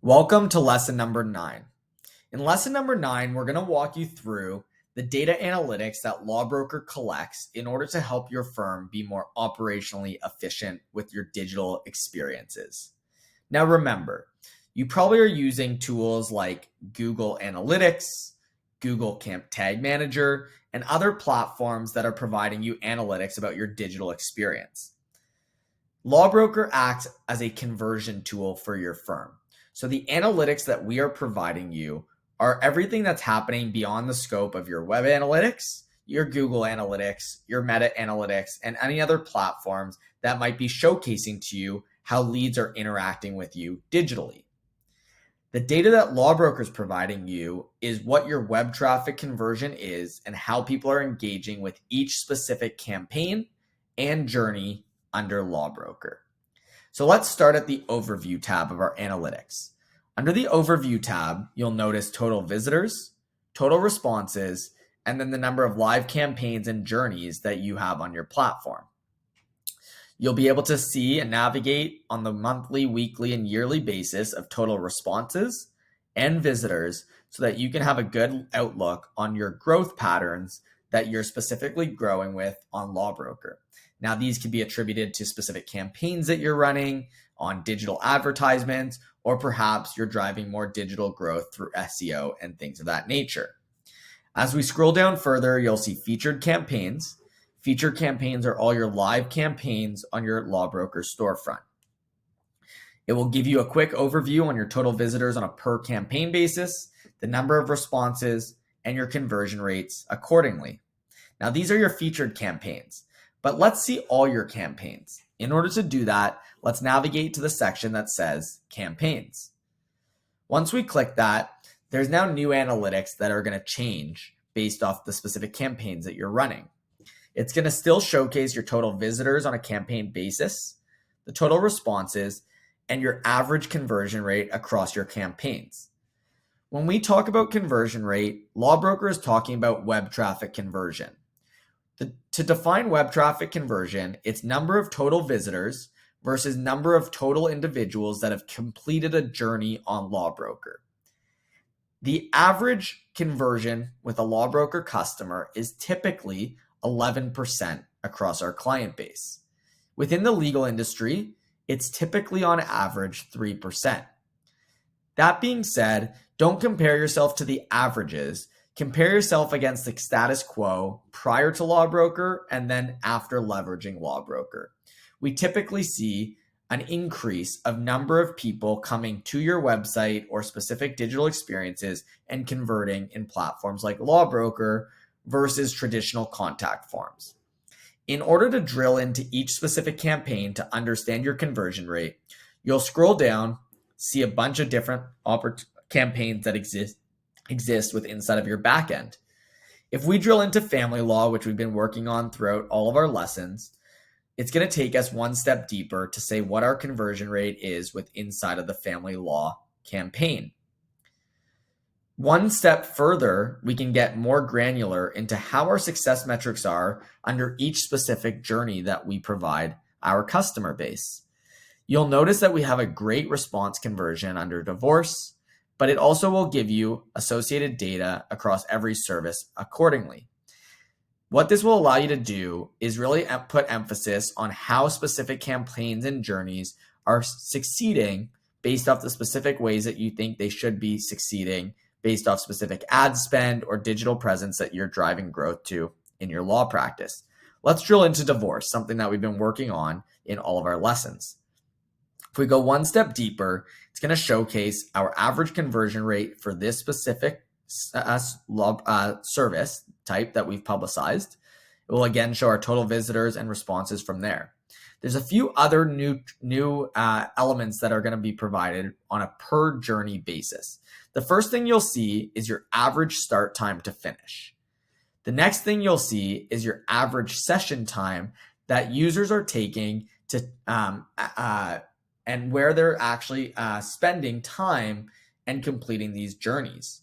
Welcome to lesson number 9. In lesson number 9, we're going to walk you through the data analytics that Lawbrokr collects in order to help your firm be more operationally efficient with your digital experiences. Now remember, you probably are using tools like Google Analytics, Google Camp Tag Manager, and other platforms that are providing you analytics about your digital experience. Lawbrokr acts as a conversion tool for your firm. So the analytics that we are providing you are everything that's happening beyond the scope of your web analytics, your Google Analytics, your Meta Analytics, and any other platforms that might be showcasing to you how leads are interacting with you digitally. The data that Lawbrokr is providing you is what your web traffic conversion is and how people are engaging with each specific campaign and journey under Lawbrokr. So let's start at the Overview tab of our analytics. Under the Overview tab, you'll notice total visitors, total responses, and then the number of live campaigns and journeys that you have on your platform. You'll be able to see and navigate on the monthly, weekly, and yearly basis of total responses and visitors so that you can have a good outlook on your growth patterns that you're specifically growing with on Lawbrokr. Now, these can be attributed to specific campaigns that you're running on digital advertisements, or perhaps you're driving more digital growth through SEO and things of that nature. As we scroll down further, you'll see featured campaigns. Featured campaigns are all your live campaigns on your Lawbrokr storefront. It will give you a quick overview on your total visitors on a per campaign basis, the number of responses, and your conversion rates accordingly. Now, these are your featured campaigns. But let's see all your campaigns. In order to do that, let's navigate to the section that says Campaigns. Once we click that, there's now new analytics that are going to change based off the specific campaigns that you're running. It's going to still showcase your total visitors on a campaign basis, the total responses, and your average conversion rate across your campaigns. When we talk about conversion rate, Lawbrokr is talking about web traffic conversion. To define web traffic conversion, it's number of total visitors versus number of total individuals that have completed a journey on Lawbrokr. The average conversion with a Lawbrokr customer is typically 11% across our client base. Within the legal industry, it's typically on average 3%. That being said, don't compare yourself to the averages. Compare yourself against the status quo prior to Lawbrokr and then after leveraging Lawbrokr. We typically see an increase of number of people coming to your website or specific digital experiences and converting in platforms like Lawbrokr versus traditional contact forms. In order to drill into each specific campaign to understand your conversion rate, you'll scroll down, see a bunch of different campaigns that exist with inside of your backend. If we drill into family law, which we've been working on throughout all of our lessons, it's going to take us one step deeper to say what our conversion rate is with inside of the family law campaign. One step further, we can get more granular into how our success metrics are under each specific journey that we provide our customer base. You'll notice that we have a great response conversion under divorce, but it also will give you associated data across every service accordingly. What this will allow you to do is really put emphasis on how specific campaigns and journeys are succeeding based off the specific ways that you think they should be succeeding based off specific ad spend or digital presence that you're driving growth to in your law practice. Let's drill into divorce, something that we've been working on in all of our lessons. If we go one step deeper, it's going to showcase our average conversion rate for this specific service type that we've publicized. It will again show our total visitors and responses from there. There's a few other new elements that are going to be provided on a per journey basis. The first thing you'll see is your average start time to finish. The next thing you'll see is your average session time that users are taking to and where they're actually spending time and completing these journeys.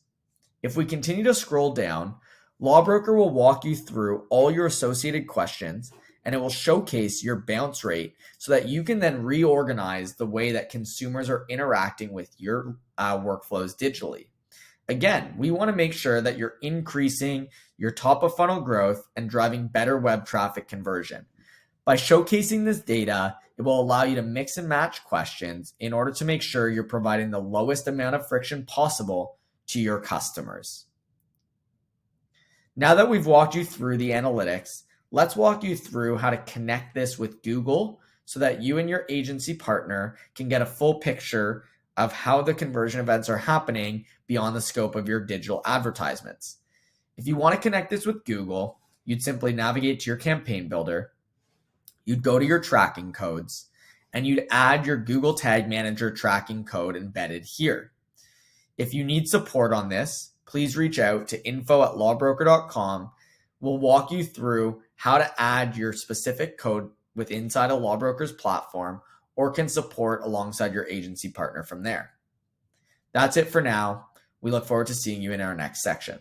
If we continue to scroll down, Lawbrokr will walk you through all your associated questions and it will showcase your bounce rate so that you can then reorganize the way that consumers are interacting with your workflows digitally. Again, we want to make sure that you're increasing your top of funnel growth and driving better web traffic conversion. By showcasing this data, it will allow you to mix and match questions in order to make sure you're providing the lowest amount of friction possible to your customers. Now that we've walked you through the analytics, let's walk you through how to connect this with Google so that you and your agency partner can get a full picture of how the conversion events are happening beyond the scope of your digital advertisements. If you want to connect this with Google, you'd simply navigate to your campaign builder, you'd go to your tracking codes, and you'd add your Google Tag Manager tracking code embedded here. If you need support on this, please reach out to info@lawbrokr.com. We'll walk you through how to add your specific code with inside of Lawbrokr's platform, or can support alongside your agency partner from there. That's it for now. We look forward to seeing you in our next section.